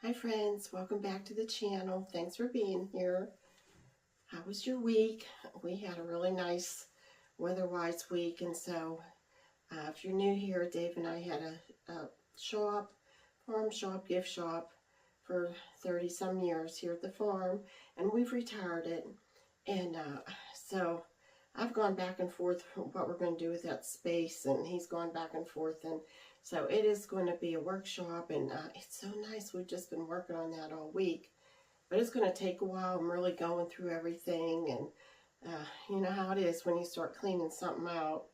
Hi friends, welcome back to the channel. Thanks for being here. How was your week? We had a really nice weather-wise week, and so if you're new here, Dave and I had a farm shop, gift shop for 30 some years here at the farm, and we've retired it. And so I've gone back and forth what we're going to do with that space, and he's gone back and forth, and so it is going to be a workshop, and it's so nice. We've just been working on that all week, but it's going to take a while. I'm really going through everything, and you know how it is when you start cleaning something out.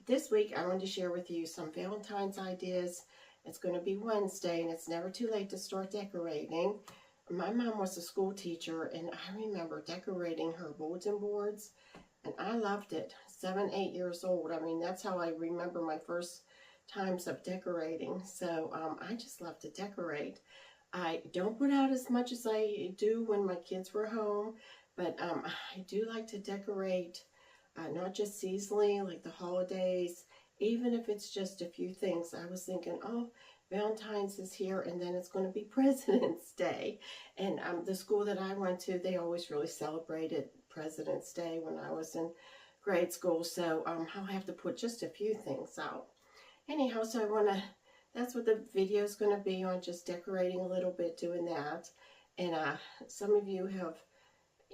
This week I wanted to share with you some Valentine's ideas. It's going to be Wednesday, and it's never too late to start decorating. My mom was a school teacher, and I remember decorating her bulletin boards, and I loved it. 7, 8 years old. I mean, that's how I remember my first times of decorating. So I just love to decorate. I don't put out as much as I do when my kids were home, but I do like to decorate, not just seasonally, like the holidays, even if it's just a few things. I was thinking, oh, Valentine's is here, and then it's going to be President's Day. And the school that I went to, they always really celebrated President's Day when I was in grade school, so I'll have to put just a few things out. Anyhow, so that's what the video is going to be on, just decorating a little bit, doing that. And some of you have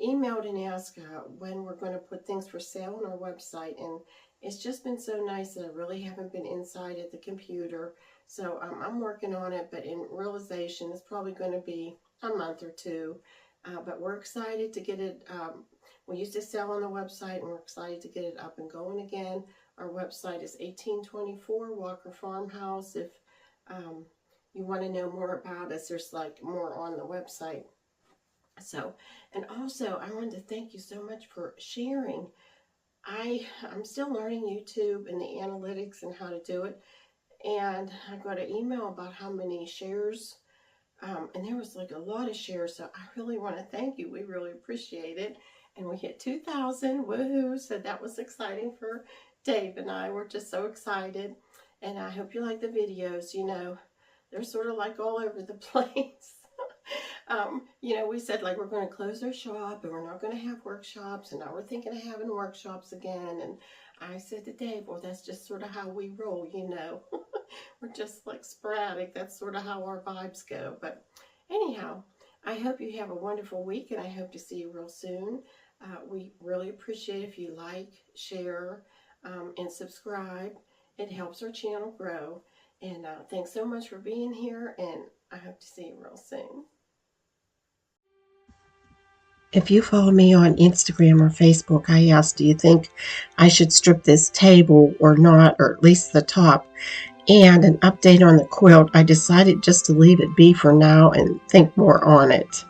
emailed and asked when we're going to put things for sale on our website, and it's just been so nice that I really haven't been inside at the computer. So I'm working on it, but in realization, it's probably going to be a month or two. But we're excited to get it. We used to sell on the website, and we're excited to get it up and going again. Our website is 1824 Walker Farmhouse. If you want to know more about us, there's like more on the website. So, and also I wanted to thank you so much for sharing. I'm still learning YouTube and the analytics and how to do it. And I got an email about how many shares, and there was like a lot of shares, so I really want to thank you. We really appreciate it. And we hit 2,000, woohoo! So that was exciting for Dave and I. We're just so excited. And I hope you like the videos. You know, they're sort of like all over the place. You know, we said like we're going to close our shop and we're not going to have workshops, and now we're thinking of having workshops again. And I said to Dave, well, that's just sort of how we roll, you know. We're just like sporadic. That's sort of how our vibes go. But anyhow, I hope you have a wonderful week, and I hope to see you real soon. We really appreciate if you like, share, and subscribe. It helps our channel grow. And thanks so much for being here, and I hope to see you real soon. If you follow me on Instagram or Facebook, I asked, do you think I should strip this table or not, or at least the top? And an update on the quilt. I decided just to leave it be for now and think more on it.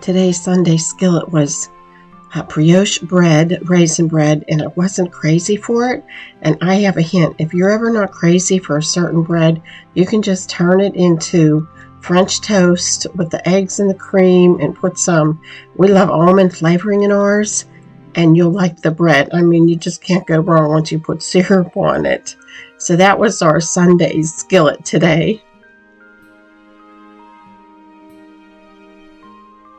Today's Sunday skillet was brioche bread, raisin bread, and I wasn't crazy for it. And I have a hint. If you're ever not crazy for a certain bread, you can just turn it into French toast with the eggs and the cream and put some, we love almond flavoring in ours, and you'll like the bread. I mean, you just can't go wrong once you put syrup on it. So that was our Sunday skillet today.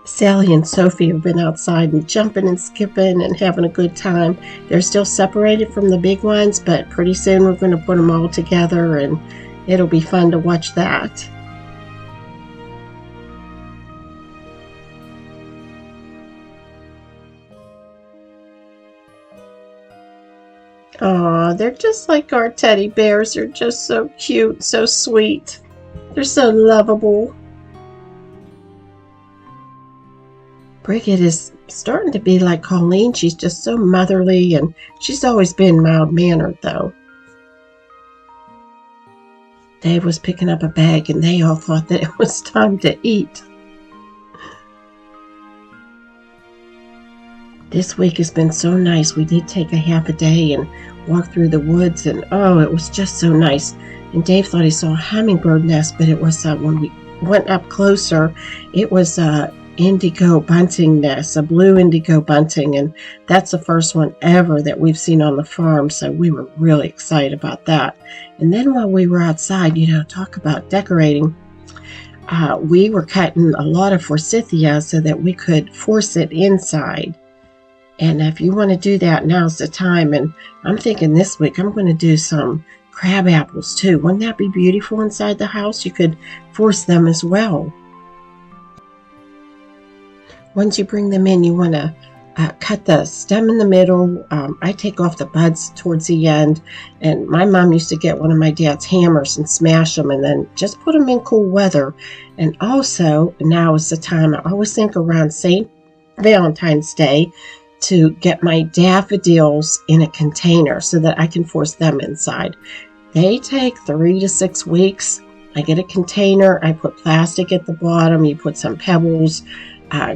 Sally and Sophie have been outside and jumping and skipping and having a good time. They're still separated from the big ones, but pretty soon we're going to put them all together, and it'll be fun to watch that. Aw, they're just like our teddy bears. They're just so cute, so sweet. They're so lovable. Bridget is starting to be like Colleen. She's just so motherly, and she's always been mild-mannered, though. Dave was picking up a bag, and they all thought that it was time to eat. This week has been so nice. We did take a half a day and walk through the woods, and oh, it was just so nice. And Dave thought he saw a hummingbird nest, but it was when we went up closer, it was indigo bunting nest, a blue indigo bunting, and that's the first one ever that we've seen on the farm, so we were really excited about that. And then while we were outside, talk about decorating, we were cutting a lot of forsythia so that we could force it inside. And if you want to do that, now's the time. And I'm thinking this week I'm going to do some crab apples too. Wouldn't that be beautiful inside the house? You could force them as well. Once you bring them in, you want to cut the stem in the middle. I take off the buds towards the end. And my mom used to get one of my dad's hammers and smash them and then just put them in cool weather. And also, now is the time, I always think around St. Valentine's Day, to get my daffodils in a container so that I can force them inside. They take 3 to 6 weeks. I get a container, I put plastic at the bottom, you put some pebbles,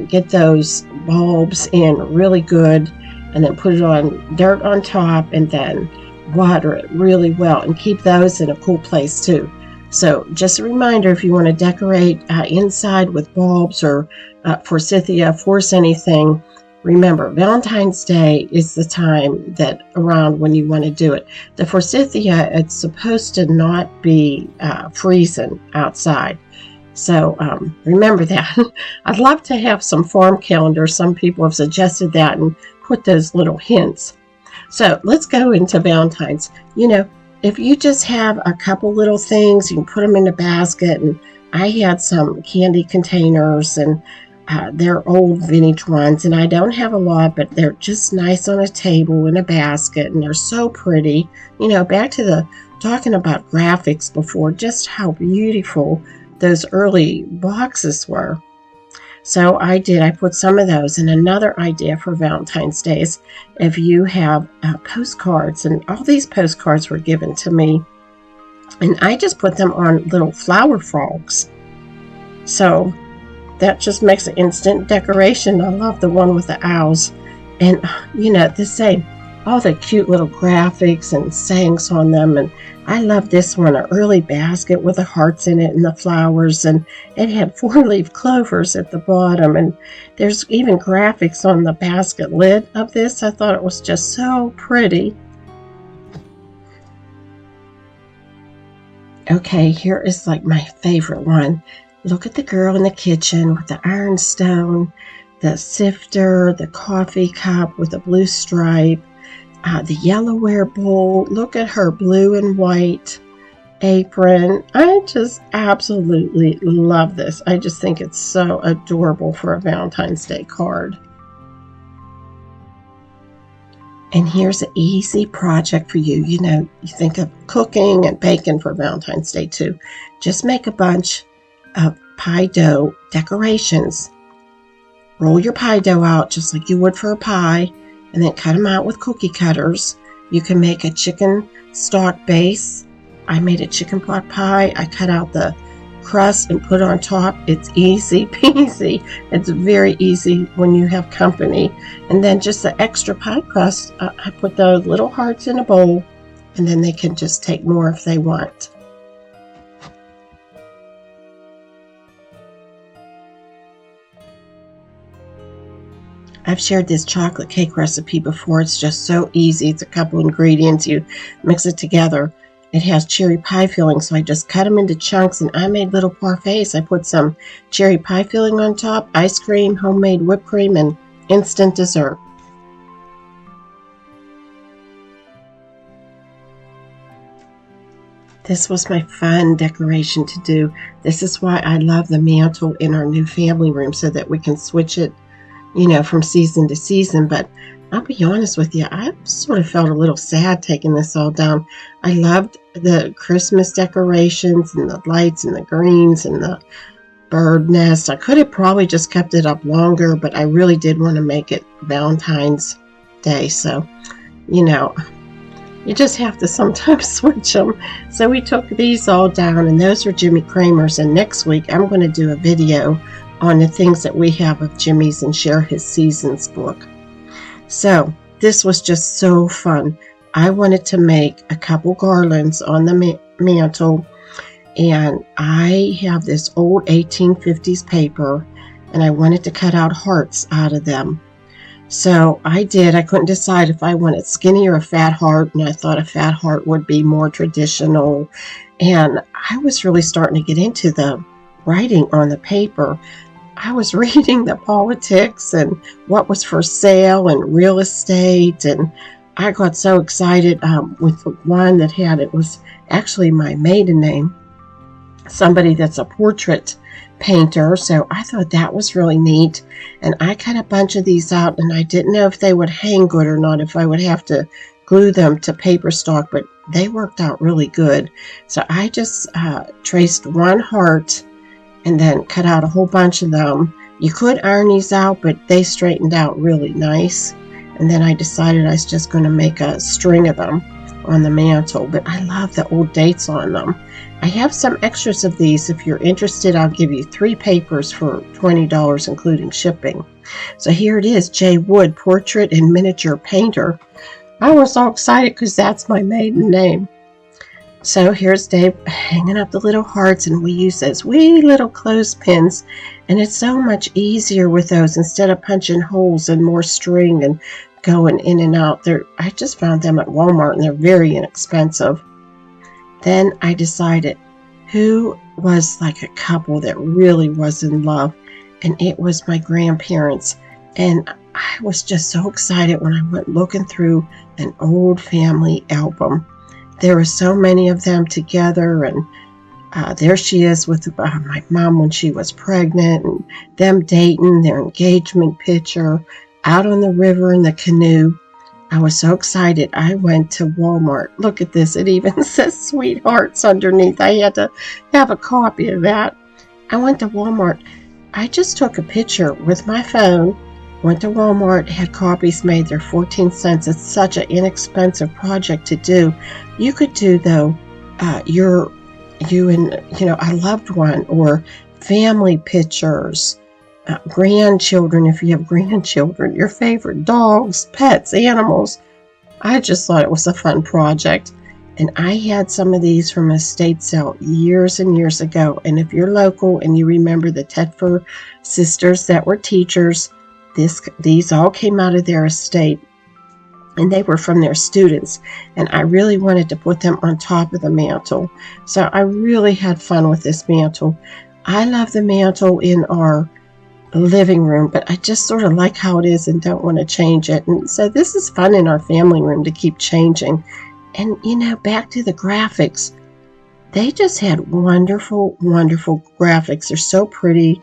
get those bulbs in really good, and then put it on dirt on top, and then water it really well, and keep those in a cool place too. So just a reminder, if you want to decorate inside with bulbs or forsythia, force anything, remember, Valentine's Day is the time that around when you want to do it. The forsythia, it's supposed to not be freezing outside. So remember that. I'd love to have some farm calendars. Some people have suggested that and put those little hints. So let's go into Valentine's. If you just have a couple little things, you can put them in a basket. And I had some candy containers, and they're old vintage ones, and I don't have a lot, but they're just nice on a table in a basket, and they're so pretty. Back to the talking about graphics before, just how beautiful those early boxes were. So I put some of those. And another idea for Valentine's Day is if you have postcards, and all these postcards were given to me, and I just put them on little flower frogs. So that just makes an instant decoration. I love the one with the owls. And, the same, all the cute little graphics and sayings on them. And I love this one, an early basket with the hearts in it and the flowers. And it had 4-leaf clovers at the bottom. And there's even graphics on the basket lid of this. I thought it was just so pretty. Okay, here is like my favorite one. Look at the girl in the kitchen with the ironstone, the sifter, the coffee cup with a blue stripe, the yellowware bowl. Look at her blue and white apron. I just absolutely love this. I just think it's so adorable for a Valentine's Day card. And here's an easy project for you. You think of cooking and baking for Valentine's Day too. Just make a bunch of pie dough decorations. Roll your pie dough out just like you would for a pie, and then cut them out with cookie cutters. You can make a chicken stock base. I made a chicken pot pie. I cut out the crust and put it on top. It's easy peasy. It's very easy when you have company. And then just the extra pie crust, I put those little hearts in a bowl, and then they can just take more if they want. I've shared this chocolate cake recipe before. It's just so easy. It's a couple ingredients. You mix it together. It has cherry pie filling, so I just cut them into chunks, and I made little parfaits. I put some cherry pie filling on top, ice cream, homemade whipped cream, and instant dessert. This was my fun decoration to do. This is why I love the mantle in our new family room, so that we can switch it from season to season. But I'll be honest with you, I sort of felt a little sad taking this all down. I loved the Christmas decorations and the lights and the greens and the bird nest. I could have probably just kept it up longer, but I really did want to make it Valentine's Day. So, you just have to sometimes switch them. So we took these all down, and those are Jimmy Kramer's. And next week, I'm going to do a video on the things that we have of Jimmy's and share his seasons book. So this was just so fun. I wanted to make a couple garlands on the mantle, and I have this old 1850s paper, and I wanted to cut out hearts out of them. So I did. I couldn't decide if I wanted skinny or a fat heart, and I thought a fat heart would be more traditional. And I was really starting to get into the writing on the paper. I was reading the politics and what was for sale and real estate, and I got so excited with the one that had, it was actually my maiden name, somebody that's a portrait painter, so I thought that was really neat. And I cut a bunch of these out, and I didn't know if they would hang good or not, if I would have to glue them to paper stock, but they worked out really good. So I just traced one heart and then cut out a whole bunch of them. You could iron these out, but they straightened out really nice. And then I decided I was just going to make a string of them on the mantle, but I love the old dates on them. I have some extras of these. If you're interested, I'll give you 3 papers for $20, including shipping. So here it is, J. Wood, Portrait and Miniature Painter. I was all excited because that's my maiden name. So here's Dave hanging up the little hearts, and we use those wee little clothespins, and it's so much easier with those instead of punching holes and more string and going in and out. I just found them at Walmart, and they're very inexpensive. Then I decided who was like a couple that really was in love, and it was my grandparents. And I was just so excited when I went looking through an old family album. There were so many of them together, and there she is with my mom when she was pregnant, and them dating, their engagement picture, out on the river in the canoe. I was so excited. I went to Walmart. Look at this. It even says Sweethearts underneath. I had to have a copy of that. I went to Walmart. I just took a picture with my phone, went to Walmart, had copies made. They're 14 cents. It's such an inexpensive project to do. You could do, though, you and, a loved one, or family pictures, grandchildren, if you have grandchildren, your favorite dogs, pets, animals. I just thought it was a fun project. And I had some of these from a estate sale years and years ago. And if you're local and you remember the Tedford sisters that were teachers, these all came out of their estate, and they were from their students. And I really wanted to put them on top of the mantle. So I really had fun with this mantle. I love the mantle in our living room, but I just sort of like how it is and don't want to change it. And so this is fun in our family room to keep changing. And back to the graphics, they just had wonderful, wonderful graphics. They're so pretty.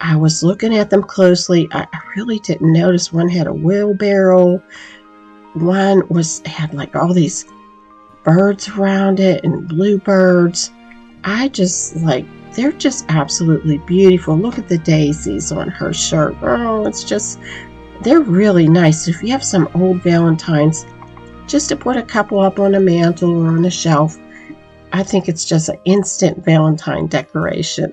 I was looking at them closely. I really didn't notice one had a wheelbarrow. One had like all these birds around it and bluebirds. They're just absolutely beautiful. Look at the daisies on her shirt. Oh, they're really nice. If you have some old Valentines, just to put a couple up on a mantle or on a shelf, I think it's just an instant Valentine decoration.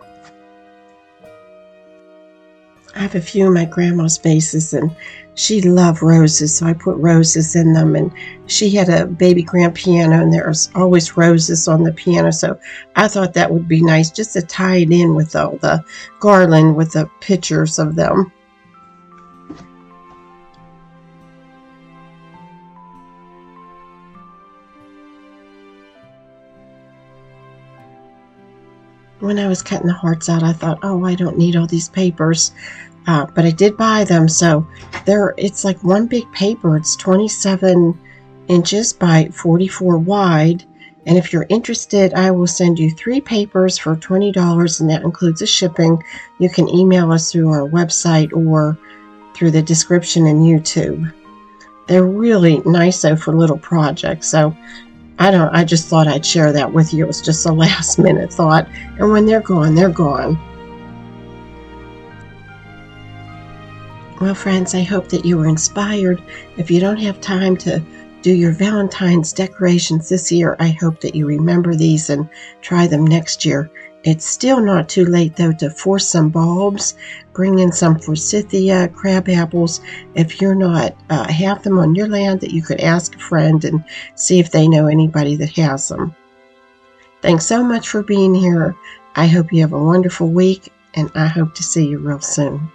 I have a few of my grandma's vases, and she loved roses, so I put roses in them. And she had a baby grand piano, and there was always roses on the piano, so I thought that would be nice just to tie it in with all the garland with the pictures of them. When I was cutting the hearts out, I thought, oh, I don't need all these papers. But I did buy them, so it's like one big paper. It's 27 inches by 44 wide. And if you're interested, I will send you 3 papers for $20, and that includes the shipping. You can email us through our website or through the description in YouTube. They're really nice, though, for little projects. So I just thought I'd share that with you. It was just a last minute thought. And when they're gone, they're gone. Well, friends, I hope that you were inspired. If you don't have time to do your Valentine's decorations this year, I hope that you remember these and try them next year. It's still not too late, though, to force some bulbs, bring in some forsythia, crab apples. If you're not have them on your land, that you could ask a friend and see if they know anybody that has them. Thanks so much for being here. I hope you have a wonderful week. and I hope to see you real soon.